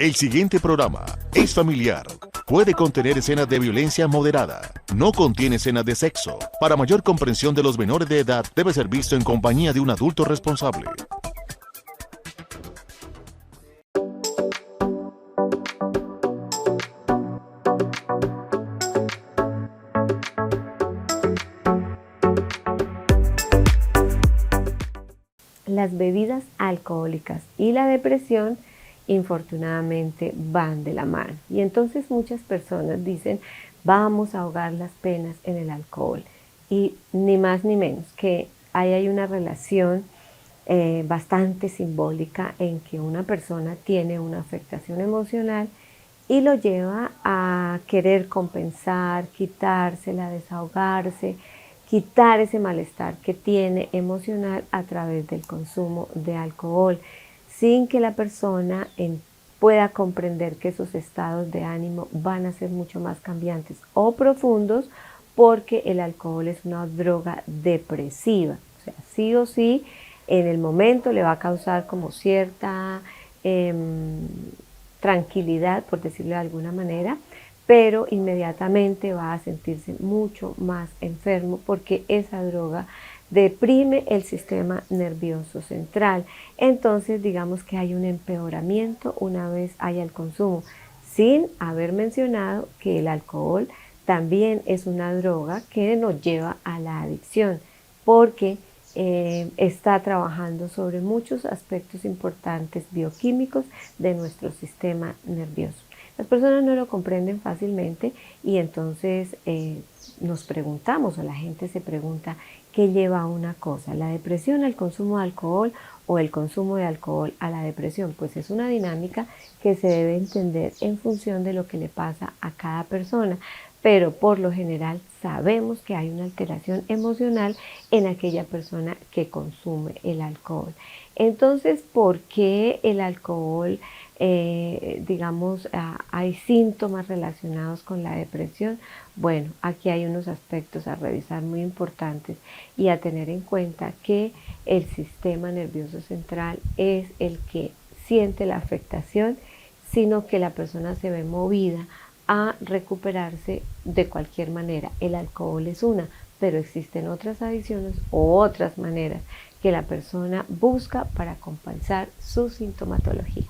El siguiente programa es familiar. Puede contener escenas de violencia moderada. No contiene escenas de sexo. Para mayor comprensión de los menores de edad, debe ser visto en compañía de un adulto responsable. Las bebidas alcohólicas y la depresión infortunadamente van de la mano. Y entonces muchas personas dicen, vamos a ahogar las penas en el alcohol. Y ni más ni menos que ahí hay una relación bastante simbólica en que una persona tiene una afectación emocional y lo lleva a querer compensar, quitársela, desahogarse, quitar ese malestar que tiene emocional a través del consumo de alcohol, sin que la persona pueda comprender que esos estados de ánimo van a ser mucho más cambiantes o profundos, porque el alcohol es una droga depresiva. O sea, sí o sí, en el momento le va a causar como cierta tranquilidad, por decirlo de alguna manera, pero inmediatamente va a sentirse mucho más enfermo porque esa droga deprime el sistema nervioso central. Entonces digamos que hay un empeoramiento una vez haya el consumo, sin haber mencionado que el alcohol también es una droga que nos lleva a la adicción, porque está trabajando sobre muchos aspectos importantes bioquímicos de nuestro sistema nervioso. Las personas no lo comprenden fácilmente y entonces nos preguntamos, o la gente se pregunta, ¿qué lleva a una cosa? ¿La depresión al consumo de alcohol o el consumo de alcohol a la depresión? Pues es una dinámica que se debe entender en función de lo que le pasa a cada persona, pero por lo general sabemos que hay una alteración emocional en aquella persona que consume el alcohol. Entonces, ¿por qué el alcohol, hay síntomas relacionados con la depresión? Bueno, aquí hay unos aspectos a revisar muy importantes y a tener en cuenta que el sistema nervioso central es el que siente la afectación, sino que la persona se ve movida a recuperarse de cualquier manera. El alcohol es una, pero existen otras adicciones o otras maneras que la persona busca para compensar su sintomatología.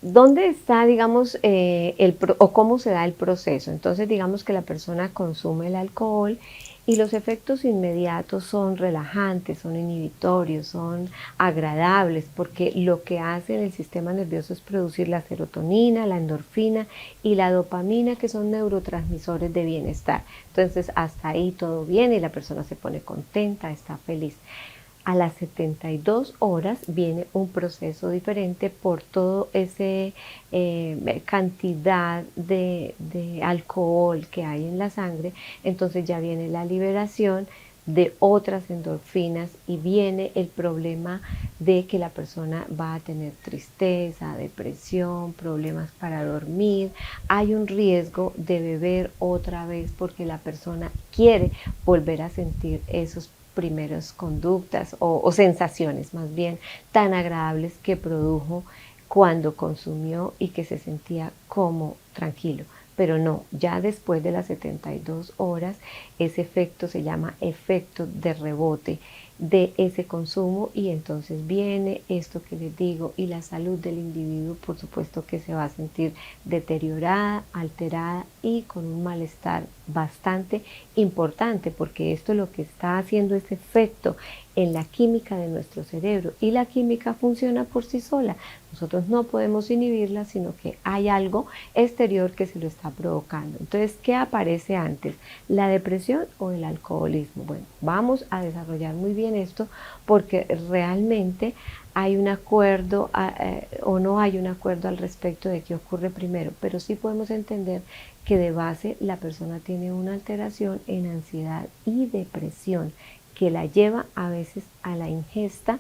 ¿Dónde está, digamos, o cómo se da el proceso? Entonces, digamos que la persona consume el alcohol y los efectos inmediatos son relajantes, son inhibitorios, son agradables, porque lo que hace en el sistema nervioso es producir la serotonina, la endorfina y la dopamina, que son neurotransmisores de bienestar. Entonces, hasta ahí todo bien y la persona se pone contenta, está feliz. A las 72 horas viene un proceso diferente por toda esa cantidad de alcohol que hay en la sangre. Entonces ya viene la liberación de otras endorfinas y viene el problema de que la persona va a tener tristeza, depresión, problemas para dormir. Hay un riesgo de beber otra vez porque la persona quiere volver a sentir esos primeras conductas o sensaciones más bien tan agradables que produjo cuando consumió y que se sentía como tranquilo. Pero no, ya después de las 72 horas ese efecto se llama efecto de rebote de ese consumo y entonces viene esto que les digo y la salud del individuo por supuesto que se va a sentir deteriorada, alterada y con un malestar bastante importante, porque esto lo que está haciendo es efecto en la química de nuestro cerebro y la química funciona por sí sola. Nosotros no podemos inhibirla, sino que hay algo exterior que se lo está provocando. Entonces, ¿qué aparece antes? ¿La depresión o el alcoholismo? Bueno, vamos a desarrollar muy bien esto porque realmente hay un acuerdo o no hay un acuerdo al respecto de qué ocurre primero, pero sí podemos entender que de base la persona tiene una alteración en ansiedad y depresión que la lleva a veces a la ingesta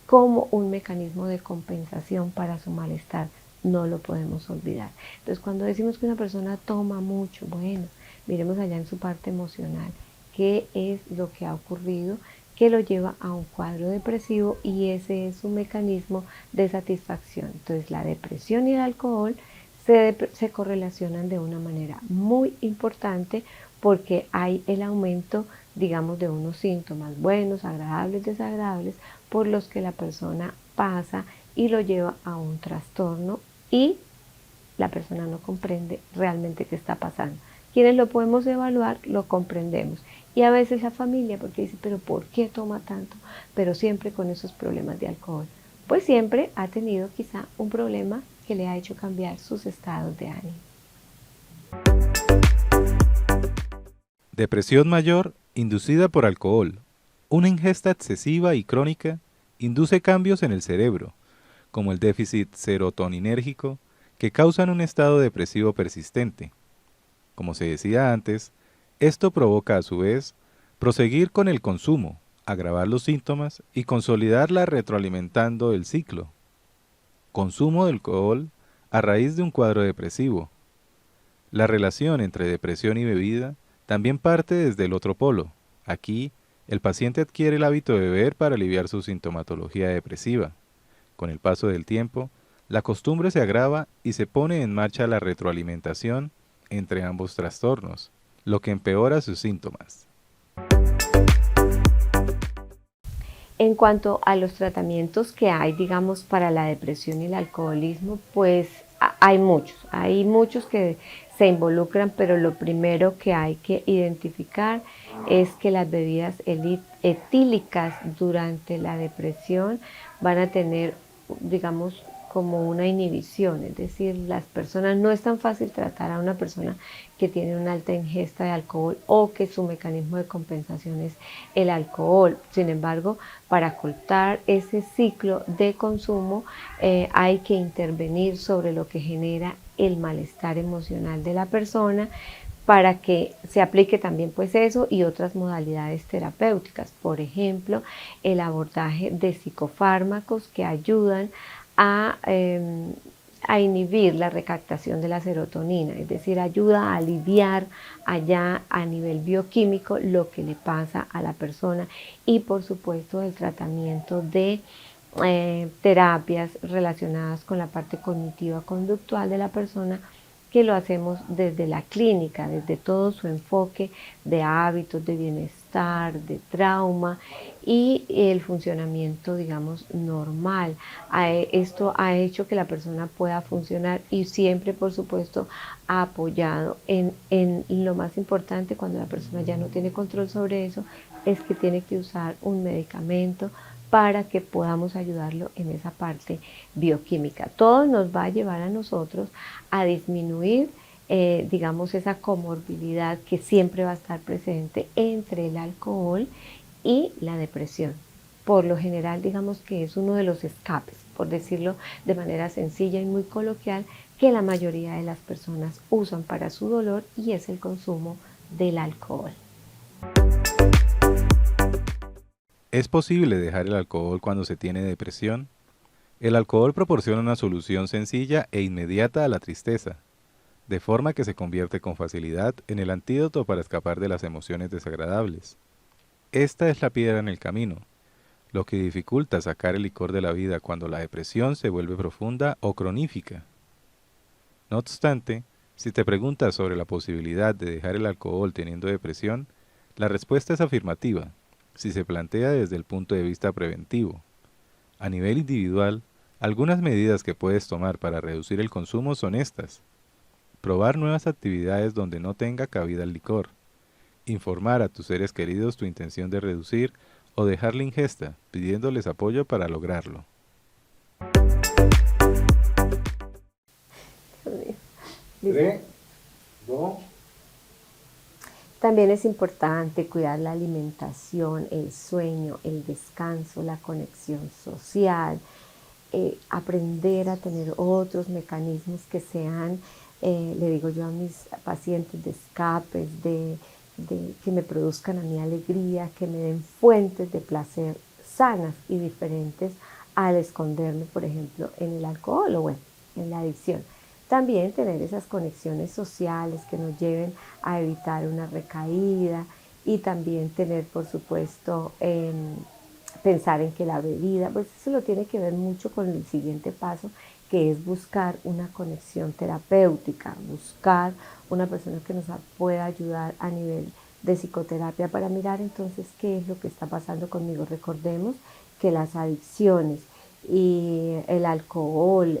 como un mecanismo de compensación para su malestar. No lo podemos olvidar. Entonces, cuando decimos que una persona toma mucho, bueno, miremos allá en su parte emocional. ¿Qué es lo que ha ocurrido que lo lleva a un cuadro depresivo y ese es un mecanismo de satisfacción. Entonces la depresión y el alcohol se correlacionan de una manera muy importante porque hay el aumento, digamos, de unos síntomas buenos, agradables, desagradables, por los que la persona pasa y lo lleva a un trastorno y la persona no comprende realmente qué está pasando. Quienes lo podemos evaluar, lo comprendemos. Y a veces la familia, porque dice, pero ¿por qué toma tanto? Pero siempre con esos problemas de alcohol. Pues siempre ha tenido quizá un problema que le ha hecho cambiar sus estados de ánimo. Depresión mayor inducida por alcohol. Una ingesta excesiva y crónica induce cambios en el cerebro, como el déficit serotoninérgico, que causan un estado depresivo persistente. Como se decía antes, esto provoca a su vez proseguir con el consumo, agravar los síntomas y consolidarla retroalimentando el ciclo. Consumo de alcohol a raíz de un cuadro depresivo. La relación entre depresión y bebida también parte desde el otro polo. Aquí, el paciente adquiere el hábito de beber para aliviar su sintomatología depresiva. Con el paso del tiempo, la costumbre se agrava y se pone en marcha la retroalimentación entre ambos trastornos, lo que empeora sus síntomas. En cuanto a los tratamientos que hay, digamos, para la depresión y el alcoholismo, pues hay muchos que se involucran, pero lo primero que hay que identificar es que las bebidas etílicas durante la depresión van a tener, digamos, como una inhibición, es decir, las personas, no es tan fácil tratar a una persona que tiene una alta ingesta de alcohol o que su mecanismo de compensación es el alcohol. Sin embargo, para cortar ese ciclo de consumo hay que intervenir sobre lo que genera el malestar emocional de la persona para que se aplique también pues eso y otras modalidades terapéuticas, por ejemplo, el abordaje de psicofármacos que ayudan a inhibir la recaptación de la serotonina, es decir, ayuda a aliviar allá a nivel bioquímico lo que le pasa a la persona y por supuesto el tratamiento de terapias relacionadas con la parte cognitiva conductual de la persona que lo hacemos desde la clínica, desde todo su enfoque de hábitos, de bienestar, de trauma y el funcionamiento, digamos, normal. Esto ha hecho que la persona pueda funcionar y siempre, por supuesto, ha apoyado en lo más importante cuando la persona ya no tiene control sobre eso, es que tiene que usar un medicamento para que podamos ayudarlo en esa parte bioquímica. Todo nos va a llevar a nosotros a disminuir, digamos, esa comorbilidad que siempre va a estar presente entre el alcohol y la depresión. Por lo general, digamos que es uno de los escapes, por decirlo de manera sencilla y muy coloquial, que la mayoría de las personas usan para su dolor y es el consumo del alcohol. ¿Es posible dejar el alcohol cuando se tiene depresión? El alcohol proporciona una solución sencilla e inmediata a la tristeza, de forma que se convierte con facilidad en el antídoto para escapar de las emociones desagradables. Esta es la piedra en el camino, lo que dificulta sacar el licor de la vida cuando la depresión se vuelve profunda o cronífica. No obstante, si te preguntas sobre la posibilidad de dejar el alcohol teniendo depresión, la respuesta es afirmativa, si se plantea desde el punto de vista preventivo. A nivel individual, algunas medidas que puedes tomar para reducir el consumo son estas: probar nuevas actividades donde no tenga cabida el licor, informar a tus seres queridos tu intención de reducir o dejar la ingesta, pidiéndoles apoyo para lograrlo. También es importante cuidar la alimentación, el sueño, el descanso, la conexión social, aprender a tener otros mecanismos que sean, le digo yo a mis pacientes, de escapes, que me produzcan a mí alegría, que me den fuentes de placer sanas y diferentes al esconderme, por ejemplo, en el alcohol o bueno, en la adicción. También tener esas conexiones sociales que nos lleven a evitar una recaída y también tener, por supuesto, pensar en que la bebida, pues eso lo tiene que ver mucho con el siguiente paso, que es buscar una conexión terapéutica, buscar una persona que nos pueda ayudar a nivel de psicoterapia para mirar entonces qué es lo que está pasando conmigo. Recordemos que las adicciones y el alcohol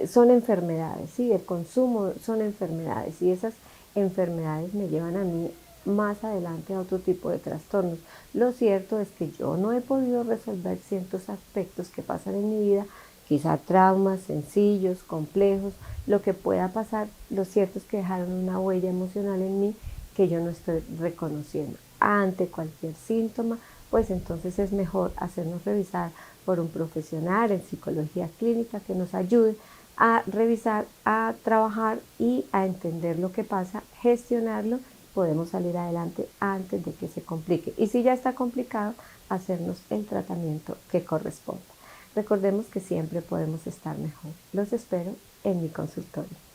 son enfermedades, ¿sí? El consumo son enfermedades y esas enfermedades me llevan a mí más adelante a otro tipo de trastornos. Lo cierto es que yo no he podido resolver ciertos aspectos que pasan en mi vida, quizá traumas sencillos, complejos, lo que pueda pasar, lo cierto es que dejaron una huella emocional en mí que yo no estoy reconociendo. Ante cualquier síntoma, pues entonces es mejor hacernos revisar por un profesional en psicología clínica que nos ayude a revisar, a trabajar y a entender lo que pasa, gestionarlo, podemos salir adelante antes de que se complique. Y si ya está complicado, hacernos el tratamiento que corresponda. Recordemos que siempre podemos estar mejor. Los espero en mi consultorio.